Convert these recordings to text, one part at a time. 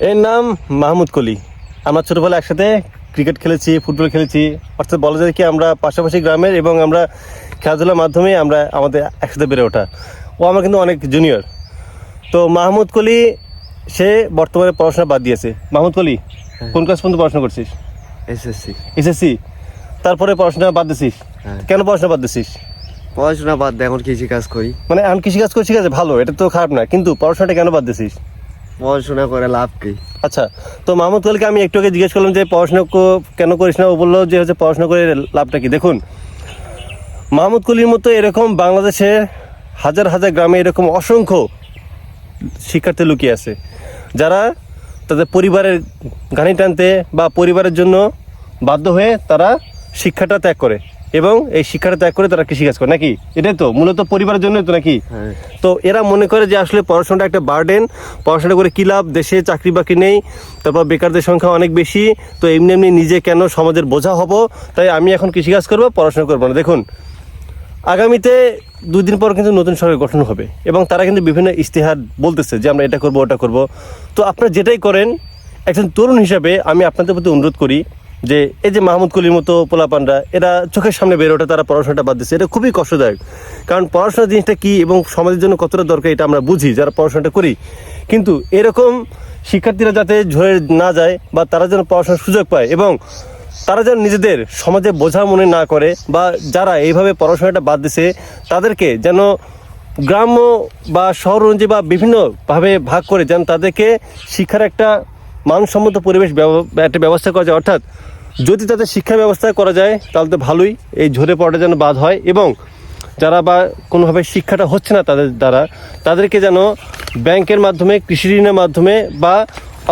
এর নাম মাহমুদ কলি। আমরা ছোটোবেলা একসাথে ক্রিকেট খেলেছি, ফুটবল খেলেছি, অর্থাৎ বলা যায় কি আমরা পাশাপাশি গ্রামের, এবং আমরা খেলাধুলার মাধ্যমে আমরা আমাদের একসাথে বেড়ে ওঠা। ও আমার কিন্তু অনেক জুনিয়র। তো মাহমুদ কলি সে বর্তমানে পড়াশোনা বাদ দিয়েছে। মাহমুদ কলি, কোন ক্লাস পর্যন্ত পড়াশোনা করছিস? এসএসসি। তারপরে পড়াশোনা বাদ দিছিস? কেন পড়াশোনা বাদ দিছিস? পড়াশোনা বাদ দিয়ে এখন কৃষি কাজ করি। মানে এখন কৃষিকাজ করছিস, ঠিক আছে, ভালো, এটা তো খারাপ না, কিন্তু পড়াশোনাটা কেন বাদ দিছিস? পড়াশোনা করে লাভ কি? আচ্ছা, তো মাহমুদ কলিকে আমি একটু আগে জিজ্ঞেস করলাম যে পড়াশোনা কেন করিস না, ও বললো যে হচ্ছে পড়াশোনা করে লাভটা কি। দেখুন, মাহমুদ কলির মতো এরকম বাংলাদেশে হাজার হাজার গ্রামে এরকম অসংখ্য শিক্ষার্থী লুকিয়ে আছে, যারা তাদের পরিবারের ঘানি টানতে বা পরিবারের জন্য বাধ্য হয়ে তারা শিক্ষাটা ত্যাগ করে, এবং এই শিক্ষাটা ত্যাগ করে তারা কৃষিকাজ করে, নাকি? এটাই তো মূলত পরিবারের জন্য তো, নাকি? তো এরা মনে করে যে আসলে পড়াশোনাটা একটা বার্ডেন, পড়াশোনা করে কী লাভ, দেশে চাকরি বাকরি নেই, তারপর বেকারদের সংখ্যা অনেক বেশি, তো এমনি এমনি নিজে কেন সমাজের বোঝা হব, তাই আমি এখন কৃষিকাজ করবো, পড়াশোনা করবো না। দেখুন, আগামীতে 2 দিন পর কিন্তু নতুন সরকার গঠন হবে, এবং তারা কিন্তু বিভিন্ন ইশতেহার বলতেছে যে আমরা এটা করবো ওটা করব। তো আপনারা যেটাই করেন, একজন তরুণ হিসাবে আমি আপনাদের প্রতি অনুরোধ করি যে এই যে মাহমুদ কলির মতো পোলাপানরা, এরা চোখের সামনে বের ওঠে, তারা পড়াশোনাটা বাদ দিচ্ছে, এটা খুবই কষ্টদায়ক। কারণ পড়াশোনা জিনিসটা কী এবং সমাজের জন্য কতটা দরকার এটা আমরা বুঝি যারা পড়াশোনাটা করি, কিন্তু এরকম শিক্ষার্থীরা যাতে ঝরে না যায়, বা তারা যেন পড়াশোনার সুযোগ পায়, এবং তারা যেন নিজেদের সমাজে বোঝা মনে না করে, বা যারা এইভাবে পড়াশোনাটা বাদ দিছে তাদেরকে যেন গ্রাম্য বা শহর অনুযায়ী বা বিভিন্নভাবে ভাগ করে যেন তাদেরকে শিক্ষার একটা মানসম্মত পরিবেশ একটা ব্যবস্থা করা যায়। অর্থাৎ যদি তাদের শিক্ষা ব্যবস্থা করা যায় তাহলে তো ভালোই, এই ঝরে পড়াটা যেন বাদ হয়, এবং যারা বা কোনোভাবে শিক্ষাটা হচ্ছে না তাদের দ্বারা, তাদেরকে যেন ব্যাংকের মাধ্যমে, কৃষি ঋণের মাধ্যমে, বা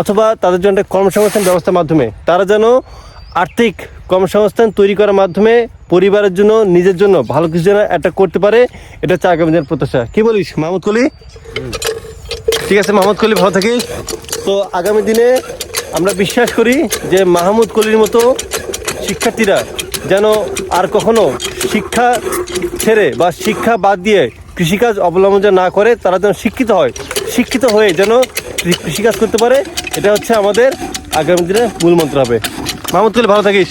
অথবা তাদের জন্য কর্মসংস্থান ব্যবস্থার মাধ্যমে তারা যেন আর্থিক কর্মসংস্থান তৈরি করার মাধ্যমে পরিবারের জন্য, নিজের জন্য ভালো কিছু যেন একটা করতে পারে, এটা হচ্ছে আগামী দিনের প্রত্যাশা। কি বলিস মাহমুদ কলি? ঠিক আছে মাহমুদ কলি, ভালো থাকিস। তো আগামী দিনে আমরা বিশ্বাস করি যে মাহমুদ কলির মতো শিক্ষার্থীরা যেন আর কখনো শিক্ষা ছেড়ে বা শিক্ষা বাদ দিয়ে কৃষিকাজ অবলম্বন না করে, তারা যেন শিক্ষিত হয়, শিক্ষিত হয়ে যেন কৃষিকাজ করতে পারে, এটা হচ্ছে আমাদের আগামী দিনে মূল মন্ত্র হবে। মাহমুদ কলি, ভালো থাকিস।